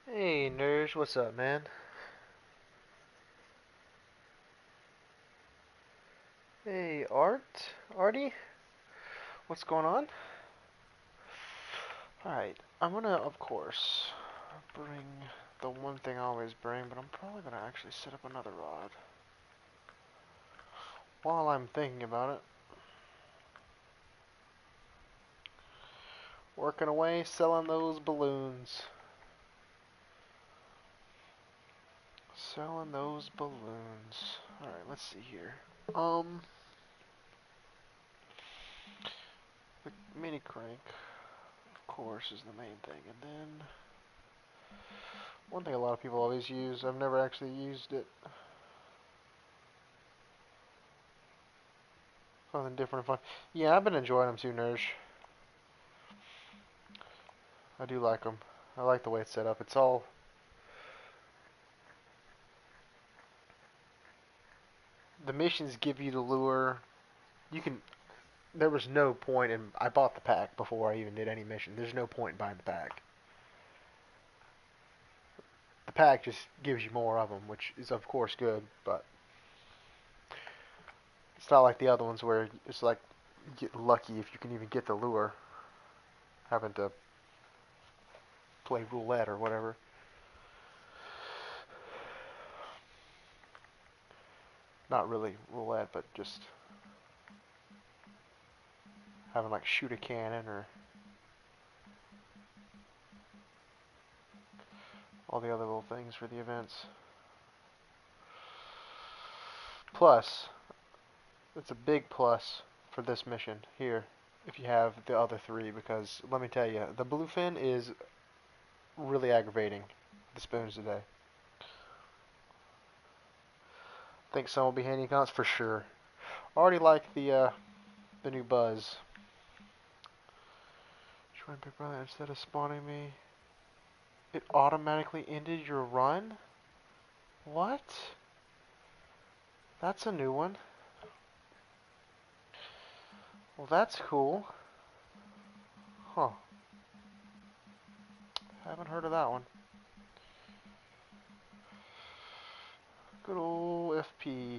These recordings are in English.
Hey, Nerds, what's up, man? Hey, Artie, what's going on? Alright, I'm gonna, of course, bring the one thing I always bring, but I'm probably gonna actually set up another rod. While I'm thinking about it, working away, selling those balloons. Selling those balloons. Alright, let's see here. Um, the mini crank, of course, is the main thing, and then one thing a lot of people always use, I've never actually used it. Something different and fun. Yeah, I've been enjoying them too, Nerds. I do like them. I like the way it's set up. It's all the missions give you the lure. You can. There was no point in. I bought the pack before I even did any mission. There's no point in buying the pack. The pack just gives you more of them, which is of course good, but it's not like the other ones where it's like you get lucky if you can even get the lure, having to play roulette or whatever. Not really roulette, but just having like shoot a cannon or all the other little things for the events. Plus, it's a big plus for this mission here if you have the other three, because let me tell you, the bluefin is really aggravating the spoons today. Think some will be handy accounts for sure. Already like the new buzz. Join Big Brother instead of spawning me. It automatically ended your run? What? That's a new one. Well, that's cool. Huh. Haven't heard of that one. Good old FP.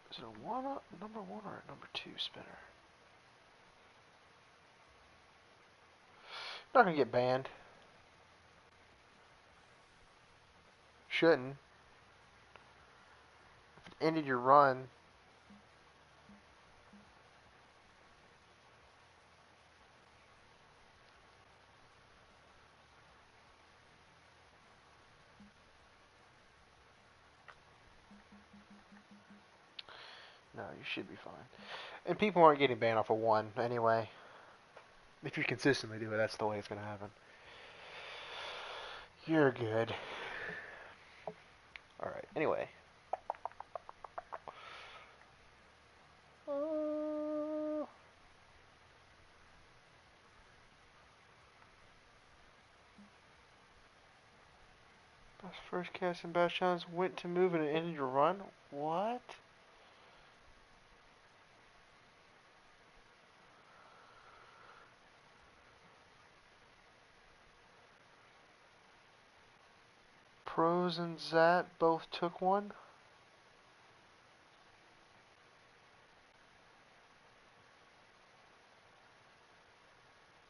Is it a number one or a number two spinner? Not gonna get banned. Shouldn't. If it ended your run, no, you should be fine. And people aren't getting banned off of one anyway. If you consistently do it, that's the way it's gonna happen. You're good. Alright, anyway. Uh, First cast and Bastions went to move and it ended your run? What? Pros and Zat both took one?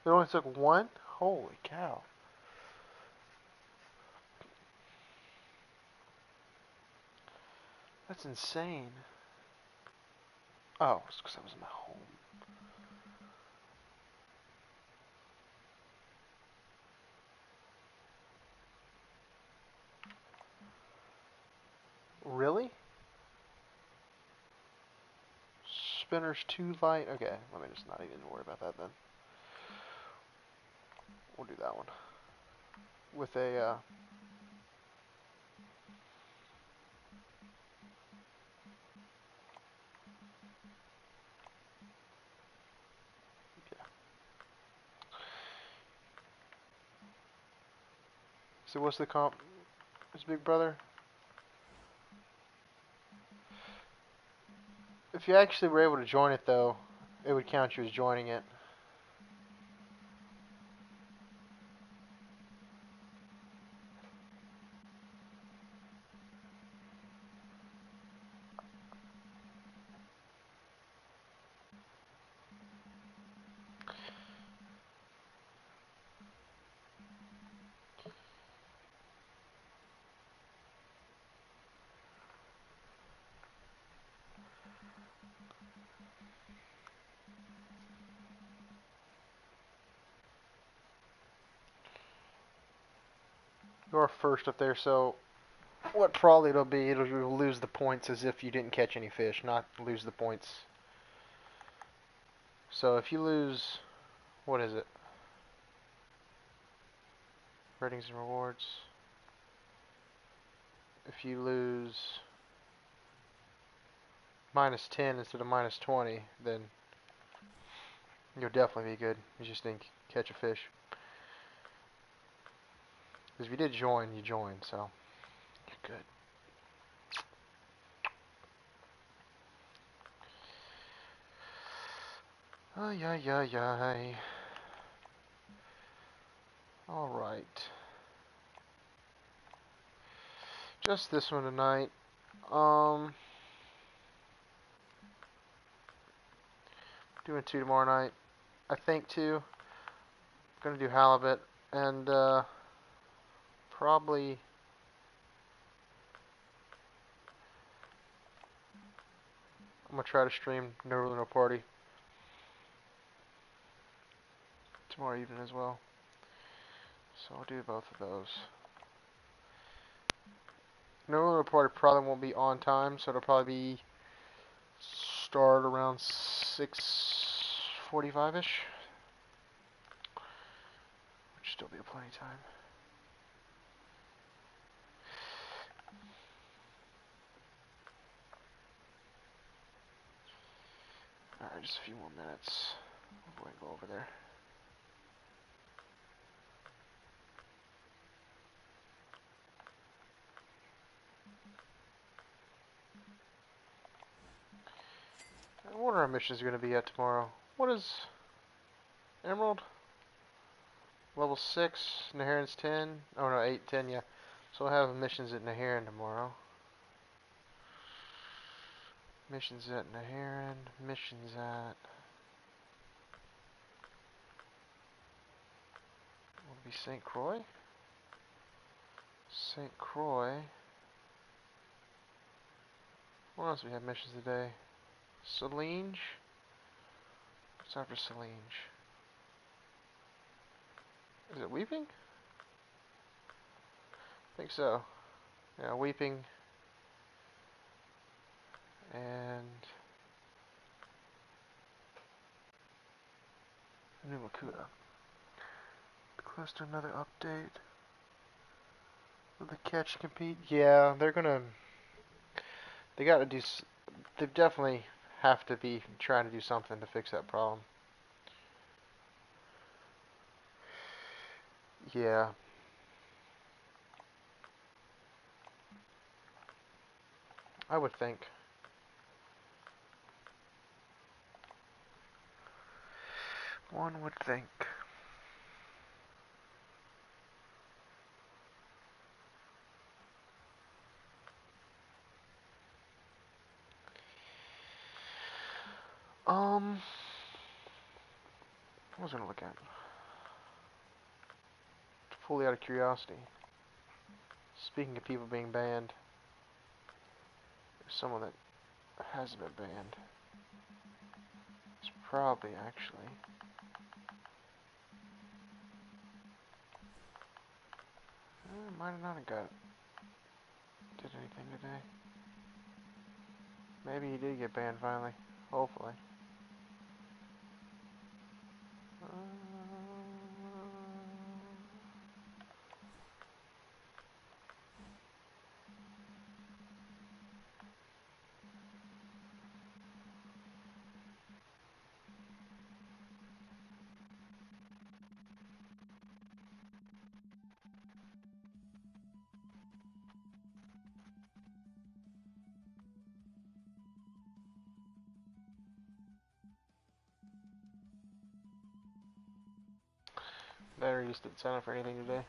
They only took one? Holy cow. That's insane. Oh, it's because I was in my home. Really? Spinner's too light? Okay, let me just not even worry about that then. We'll do that one. With a, yeah. So what's the comp? His big brother? If you actually were able to join it though, it would count you as joining it. You're first up there, so what probably it'll be, you'll lose the points as if you didn't catch any fish, not lose the points. So if you lose, what is it? Ratings and rewards. If you lose -10 instead of -20, then you'll definitely be good. You just didn't catch a fish. Because if you did join, you joined, so you're good. Ay, ay, ay, ay. Alright. Just this one tonight. Doing 2 tomorrow night. I think 2. Gonna do halibut. And, probably... I'm gonna try to stream No Rule No Party tomorrow evening as well. So I'll do both of those. No Rule No Party probably won't be on time, so it'll probably be start around 6:45ish. Which still be plenty of time. Alright, just a few more minutes before we go over there. What are our missions going to be at tomorrow? What is Emerald? Level 6, Naharin's 10. Oh no, 8, 10, yeah. So we'll have missions at Naharin tomorrow. Missions at Naharin. Missions at... Will it be St. Croix? St. Croix. What else do we have missions today? Salinge? What's after Salinge? Is it Weeping? I think so. Yeah, Weeping. And... New Makuta. Close to another update. Will the catch compete? Yeah, they're gonna... They gotta do... They definitely have to be trying to do something to fix that problem. Yeah. I would think. One would think. What was I gonna look at? Fully out of curiosity. Speaking of people being banned, there's someone that hasn't been banned. It's probably actually. Might have not have did anything today. Maybe he did get banned finally. Hopefully. Battery just didn't sign up for anything today.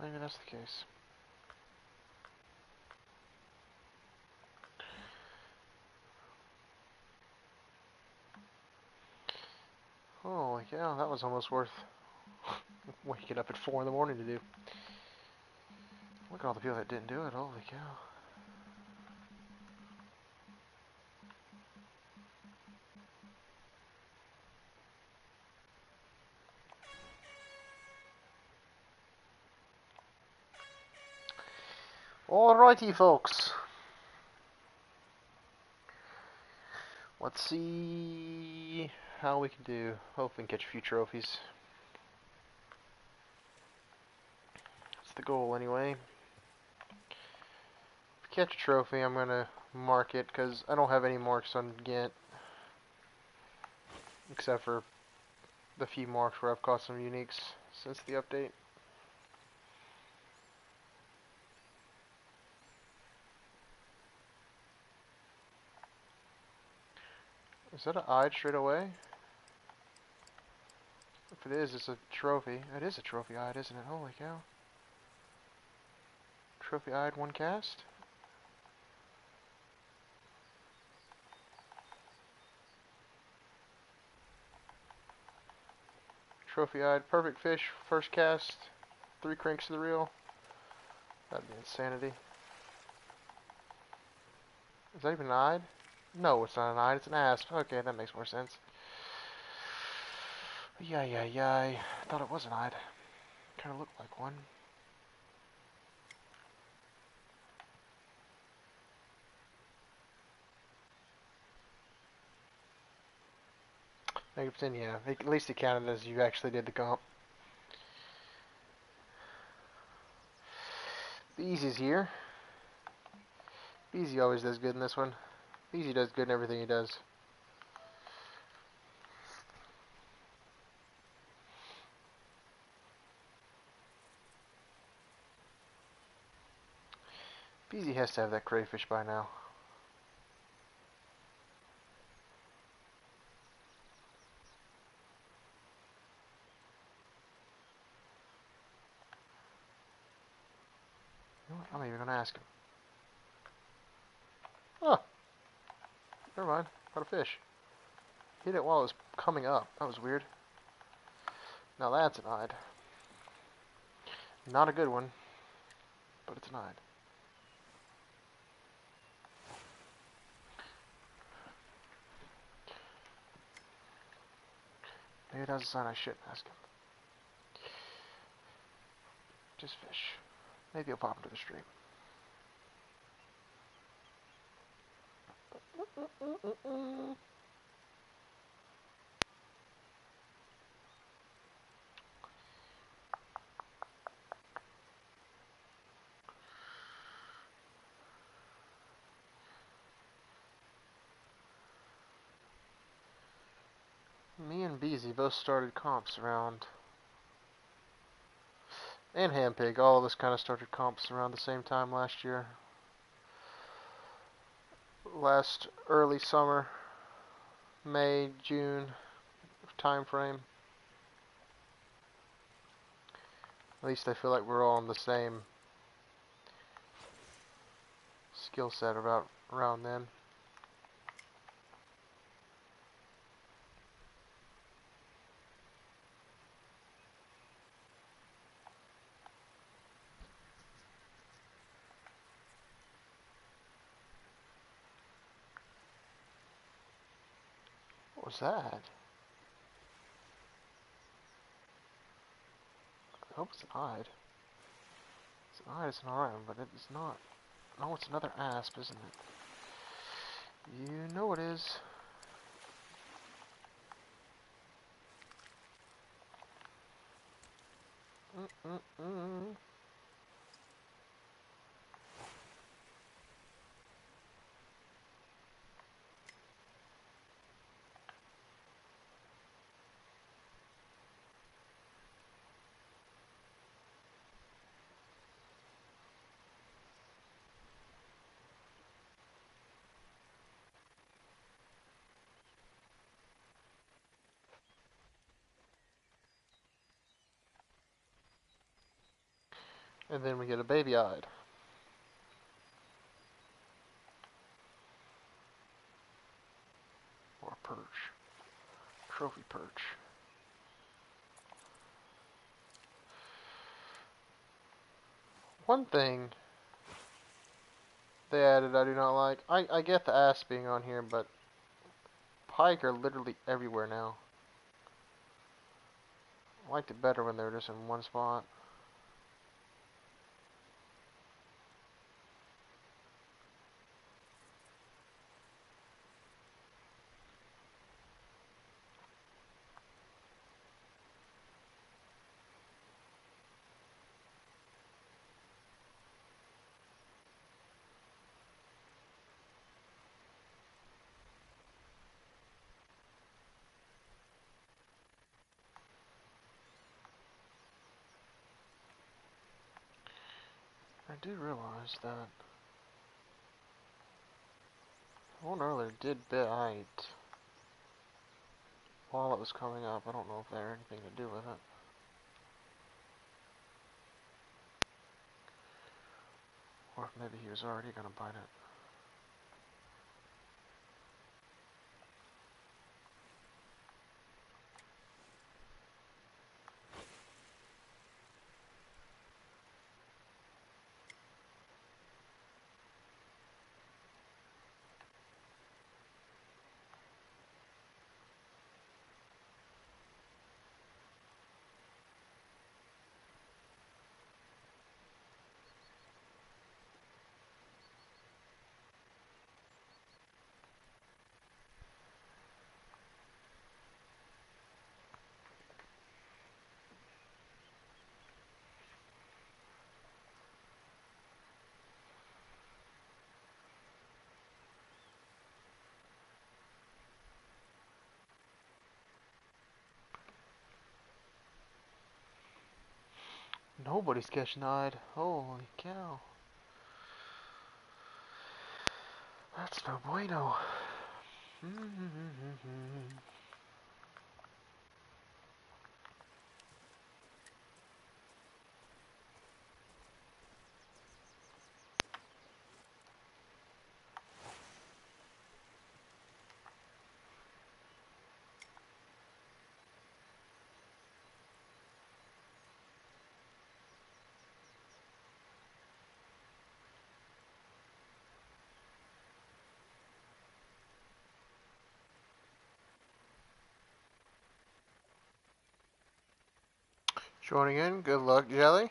Maybe that's the case. Holy cow, that was almost worth waking up at 4 in the morning to do. Look at all the people that didn't do it, holy cow. Alrighty, folks. Let's see how we can do. Hope we can catch a few trophies. That's the goal, anyway. If we catch a trophy, I'm gonna mark it, because I don't have any marks on Ghent. Except for the few marks where I've caught some uniques since the update. Is that an eye straight away? If it is, it's a trophy. It is a trophy eyed, isn't it? Holy cow. Trophy eyed one cast? Trophy eyed perfect fish, first cast, 3 cranks to the reel. That'd be insanity. Is that even an eyed? No, it's not an eyed, it's an asp. Okay, that makes more sense. Yay. I thought it was an eyed. Kinda looked like one. -10, yeah. At least it counted as you actually did the comp. Beezy's here. Beezy always does good in this one. Beezy does good in everything he does. Beezy has to have that crayfish by now. You know what? I'm not even gonna ask him. Oh, never mind. Caught a fish. Hit it while it was coming up. That was weird. Now that's an eyed. Not a good one, but it's an eyed. Maybe that's a sign I shouldn't ask him. Just fish. Maybe he'll pop into the stream. Me and Beezy both started comps around, and Handpig, all of us kind of started comps around the same time last year. Last early summer, May, June time frame. At least I feel like we're all on the same skill set about around then. What was that? I hope it's an eyed. It's an eyed, it's an alright one, but it's not. No, it's another asp, isn't it? You know it is. And then we get a baby-eyed. Or a perch. Trophy perch. One thing they added I do not like. I get the ass being on here, but pike are literally everywhere now. I liked it better when they were just in one spot. I did realize that one earlier did bite while it was coming up. I don't know if that had anything to do with it. Or if maybe he was already going to bite it. Nobody's catching eyed. Holy cow. That's no bueno. Joining in, good luck, Jelly.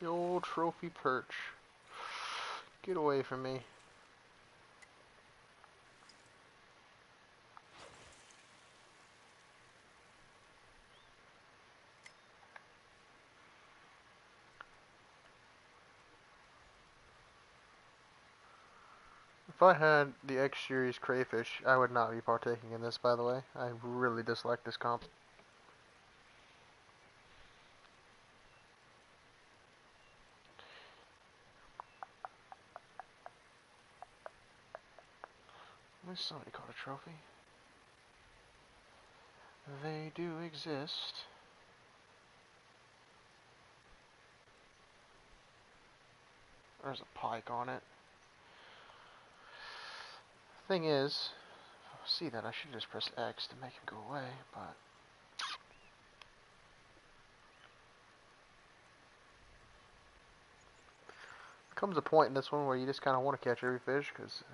The old trophy perch. Get away from me. If I had the X Series crayfish, I would not be partaking in this, by the way. I really dislike this comp. There's somebody caught a trophy. They do exist. There's a pike on it. Thing is, see that I should just press X to make him go away, but comes a point in this one where you just kind of want to catch every fish because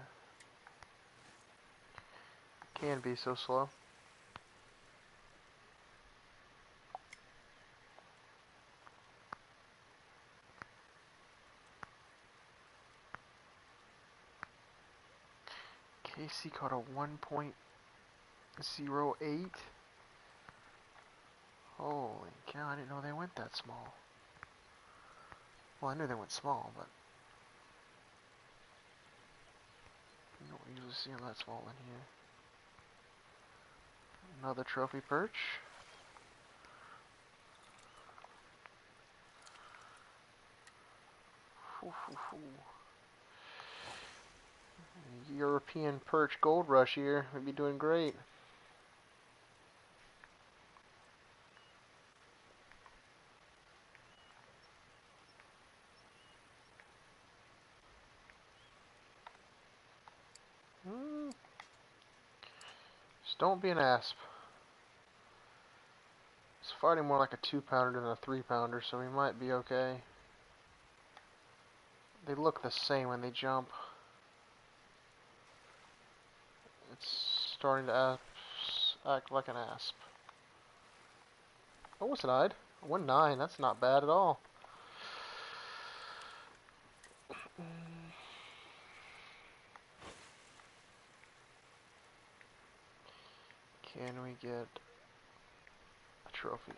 it can be so slow. Casey caught a 1.08. Holy cow, I didn't know they went that small. Well, I knew they went small, but I didn't know it We usually see them that small in here. Another trophy perch. European perch gold rush here. We'd be doing great. Just don't be an asp. It's fighting more like a 2-pounder than a 3-pounder, so we might be okay. They look the same when they jump. It's starting to act like an asp. Oh, it's an eyed. 1.9, that's not bad at all. Can we get a trophy?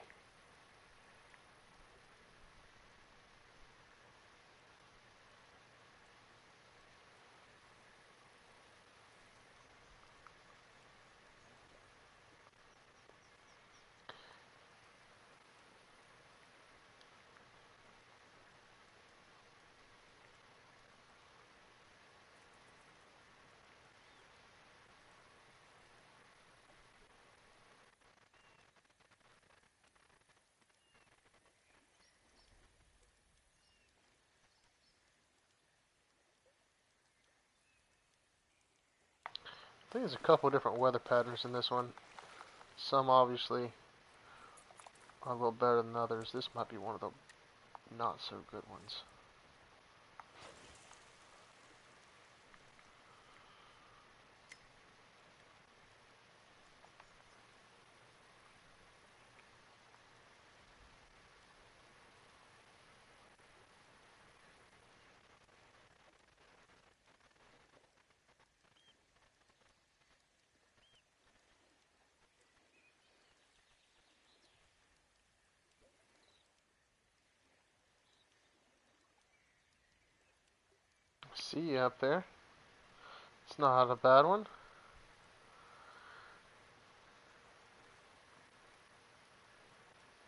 I think there's a couple different weather patterns in this one. Some obviously are a little better than others. This might be one of the not so good ones. See you up there. It's not a bad one.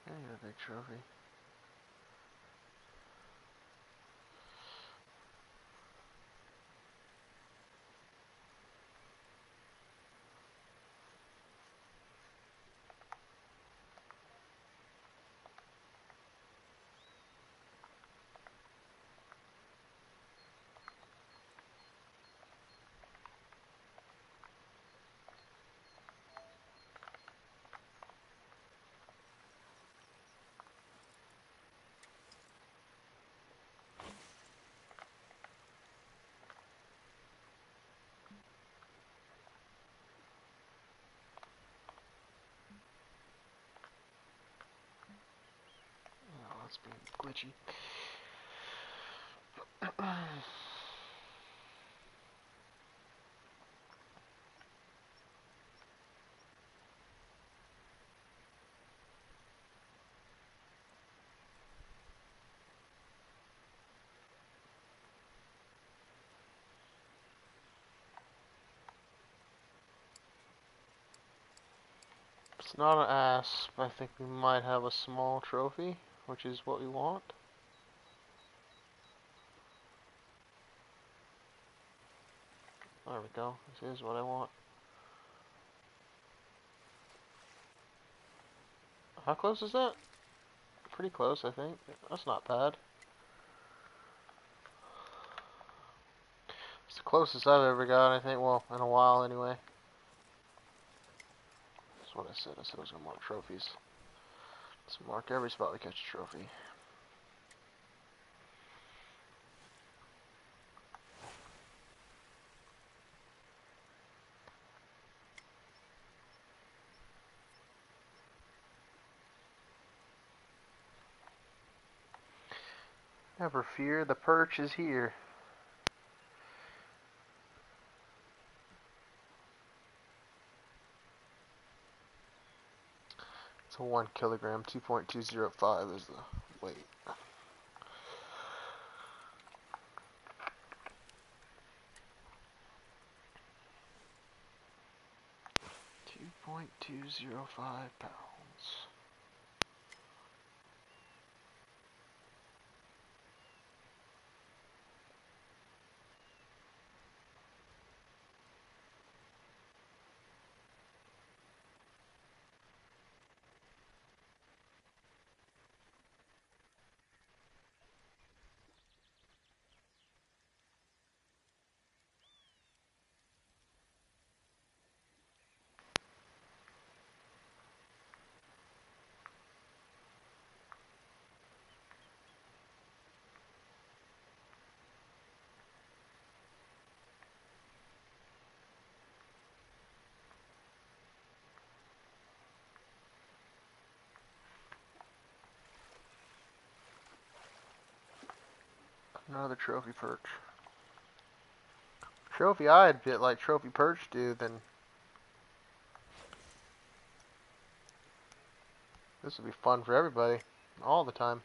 There's a big trophy. Oh, that's being glitchy. It's not an asp. I think we might have a small trophy, which is what we want. There we go. This is what I want. How close is that? Pretty close, I think. That's not bad. It's the closest I've ever got, I think. Well, in a while, anyway. That's what I said. I said I was going to mark trophies. Let's mark every spot we catch a trophy. Never fear, the perch is here. It's a 1 kilogram, 2.205 is the weight. .205 pounds. Another trophy perch. Trophy I'd bit like trophy perch do, then this would be fun for everybody, all the time.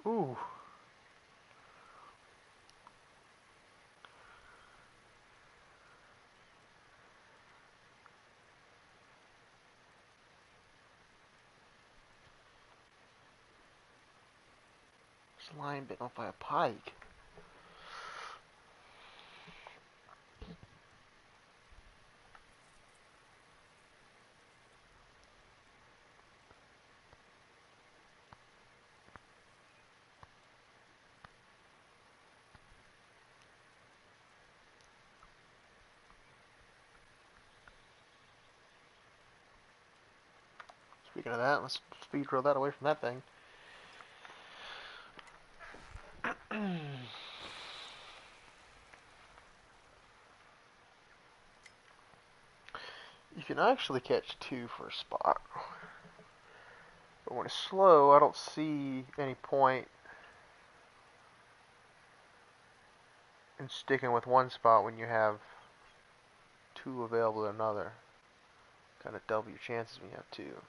Ooh. This line bitten off by a pike. Speaking of that, let's speed roll that away from that thing. You can actually catch two for a spot. But when it's slow, I don't see any point in sticking with one spot when you have two available to another. Kind of double your chances when you have two.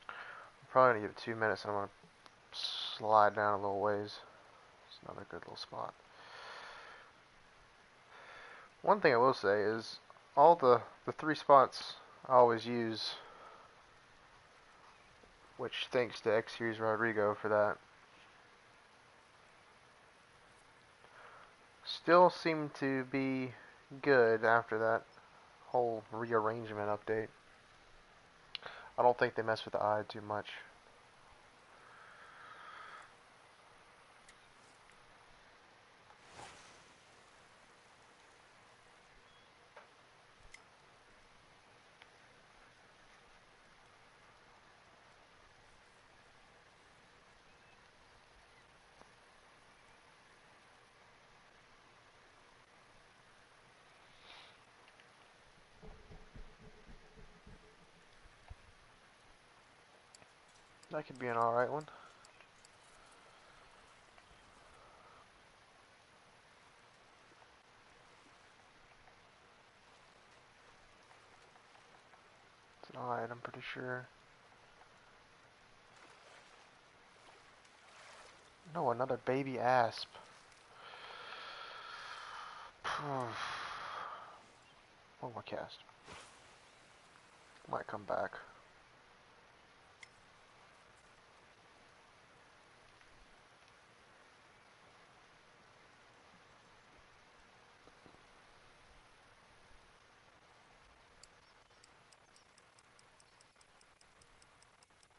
I'm probably going to give it 2 minutes and I'm going to slide down a little ways. It's another good little spot. One thing I will say is all the three spots I always use, which thanks to X Series Rodrigo for that, still seem to be good after that whole rearrangement update. I don't think they mess with the eye too much. That could be an alright one. It's an alright, I'm pretty sure. No, another baby asp. One more cast. Might come back.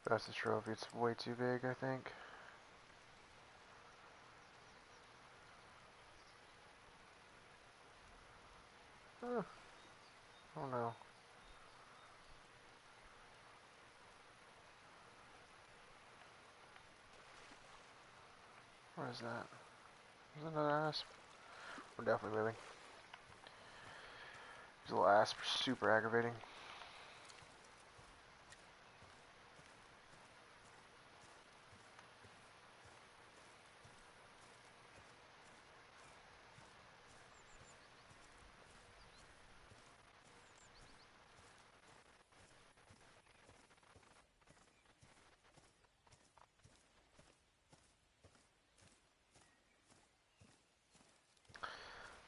That's the trophy. It's way too big, I think. Oh no. What is that? Is that another asp? We're definitely moving. These little asps are super aggravating.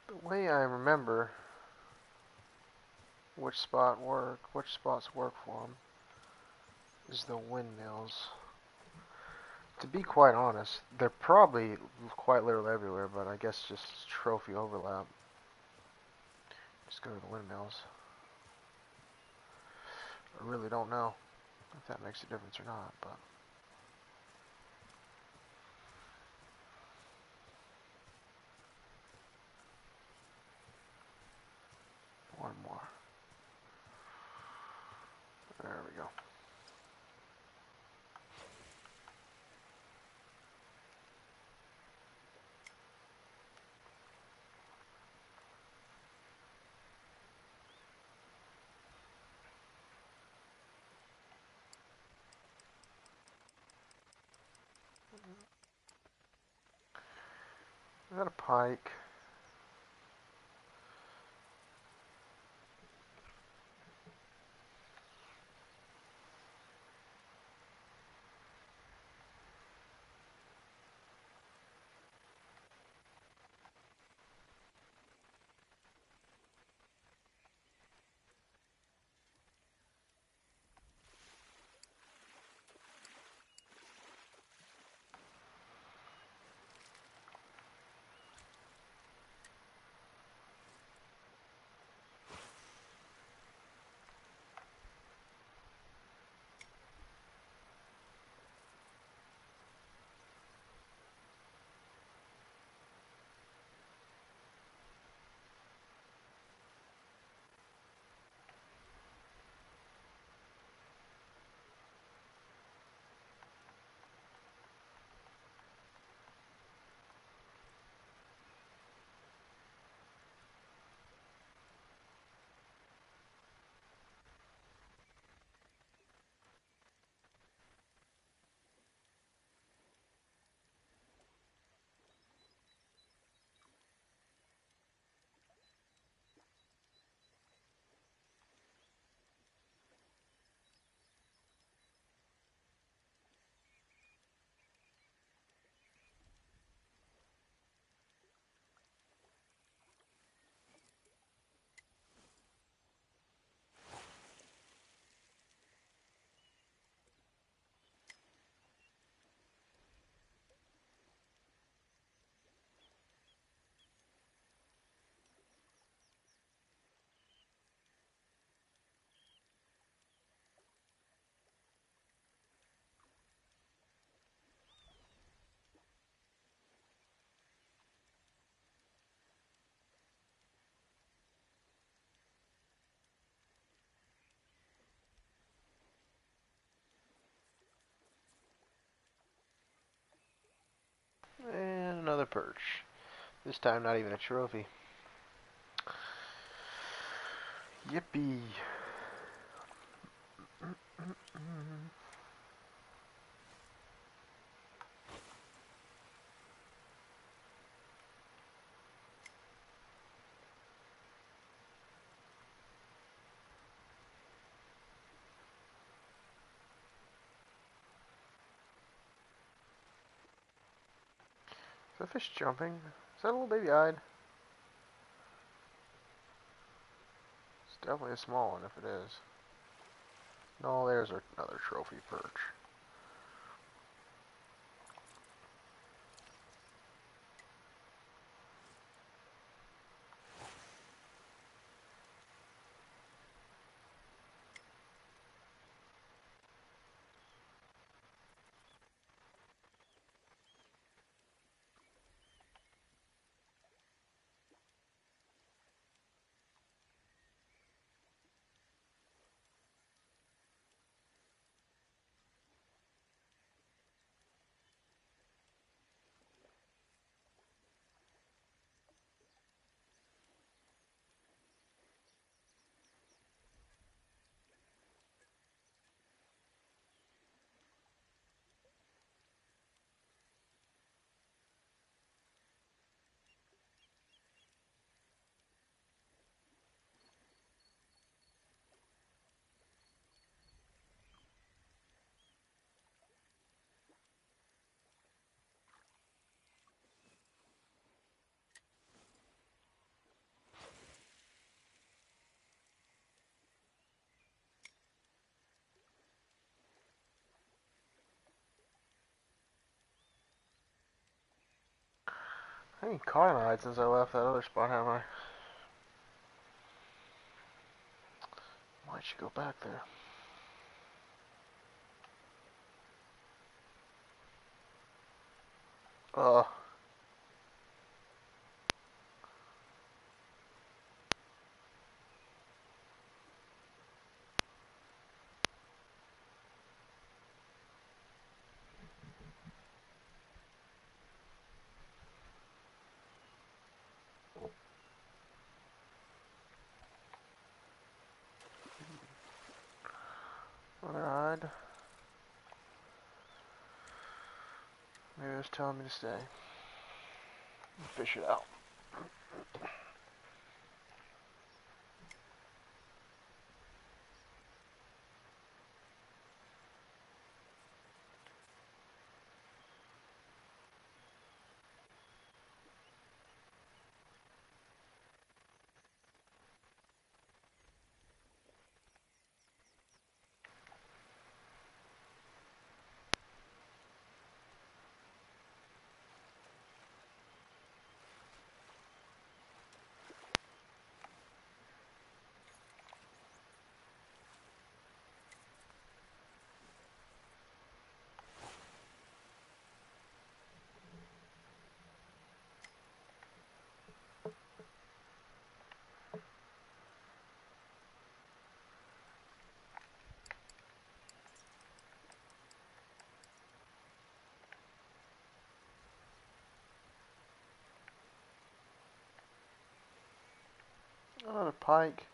The way I remember which spots work for them is the windmills. To be quite honest, they're probably quite literally everywhere, but I guess just trophy overlap. Just go to the windmills. I really don't know if that makes a difference or not, but one more. There we go. Is that a pike? And another perch. This time not even a trophy. Yippee. Is that fish jumping? Is that a little baby-eyed? It's definitely a small one if it is. No, there's another trophy perch. I ain't caught an hide since I left that other spot, have I? Why'd you go back there? Uh, another hide. Maybe it's telling me to stay. Fish it out. Another pike.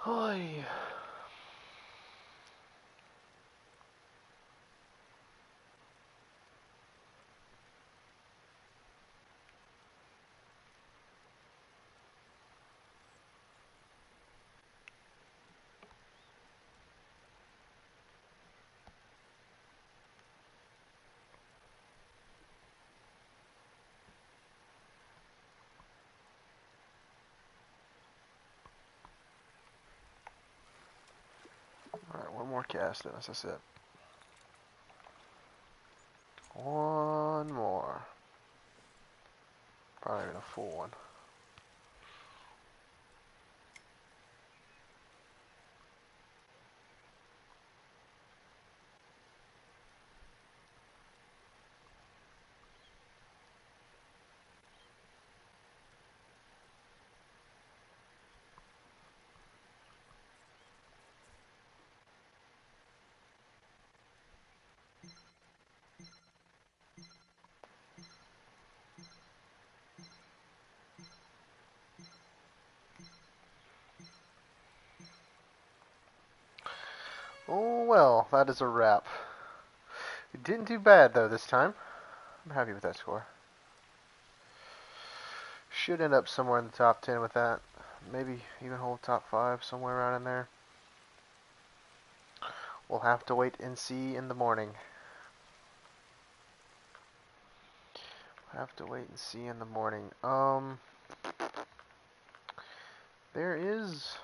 Oi. Alright, one more cast, and that's it. One more. Probably even a full one. Oh well, that is a wrap. You didn't do bad though this time. I'm happy with that score. Should end up somewhere in the top 10 with that. Maybe even hold top 5 somewhere around in there. We'll have to wait and see in the morning. Have to wait and see in the morning. There is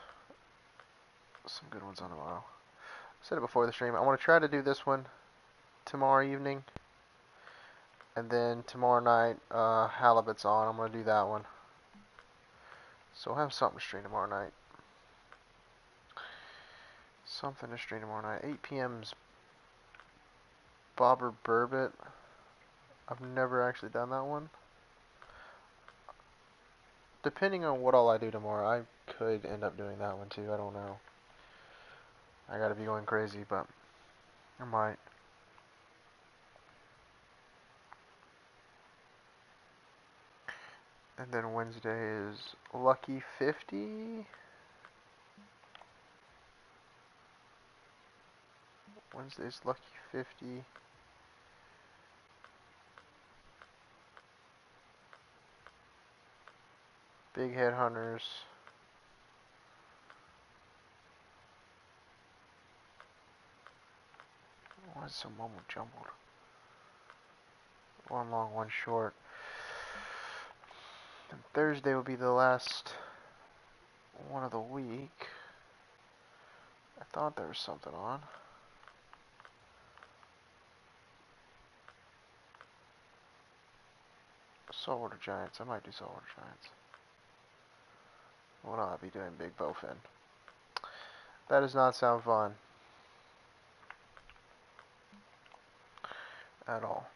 some good ones on tomorrow. I said it before the stream. I want to try to do this one tomorrow evening. And then tomorrow night, Halibut's on. I'm going to do that one. So we'll have something to stream tomorrow night. Something to stream tomorrow night. 8 p.m.'s Bobber Burbot. I've never actually done that one. Depending on what all I do tomorrow, I could end up doing that one too. I don't know. I gotta be going crazy, but I might. And then Wednesday is Lucky 50. Wednesday's Lucky 50. Big Head Hunters. Why is so mumble jumbled? One long, one short. And Thursday will be the last one of the week. I thought there was something on. Saltwater Giants. I might do Saltwater Giants. What will I be doing? Big Bowfin. That does not sound fun. At all.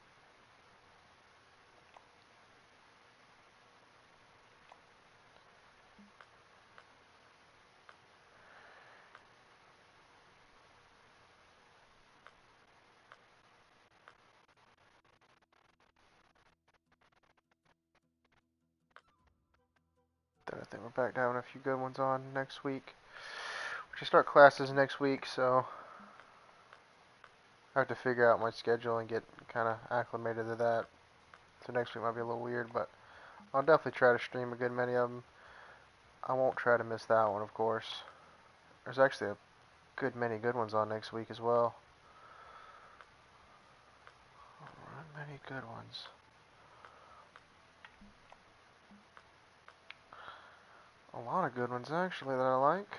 Then I think we're back to having a few good ones on next week. We should start classes next week, so I have to figure out my schedule and get kind of acclimated to that. So next week might be a little weird, but I'll definitely try to stream a good many of them. I won't try to miss that one, of course. There's actually a good many good ones on next week as well. Many good ones. A lot of good ones actually that I like.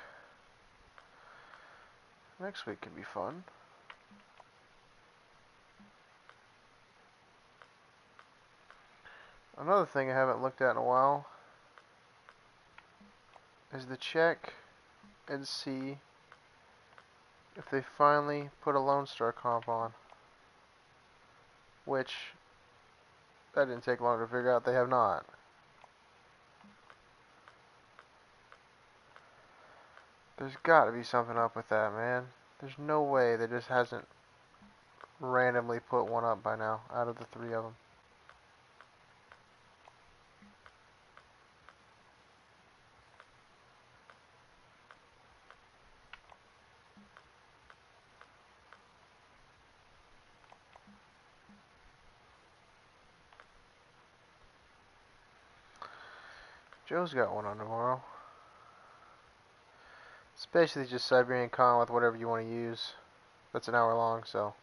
Next week can be fun. Another thing I haven't looked at in a while is to check and see if they finally put a Lone Star comp on. Which, that didn't take long to figure out they have not. There's got to be something up with that, man. There's no way there just hasn't randomly put one up by now out of the three of them. Joe's got one on tomorrow. It's basically just Siberian Con with whatever you want to use. That's an hour long, so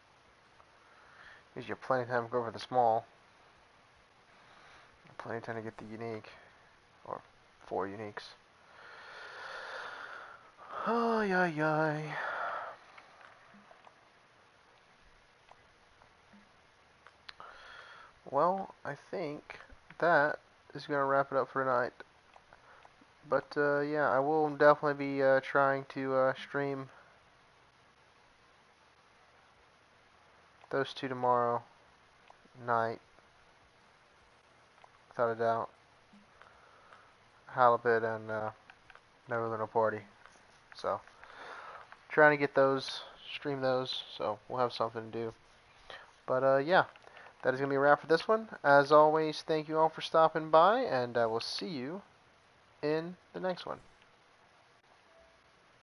gives you plenty of time to go over the small. Plenty of time to get the unique. Or 4 uniques. Oh, yeah. Well, I think that is going to wrap it up for tonight. But, yeah, I will definitely be trying to stream those two tomorrow night. Without a doubt. Halibut and Never Little Party. So, trying to get those, stream those, so we'll have something to do. But, yeah, that is going to be a wrap for this one. As always, thank you all for stopping by, and I will see you in the next one.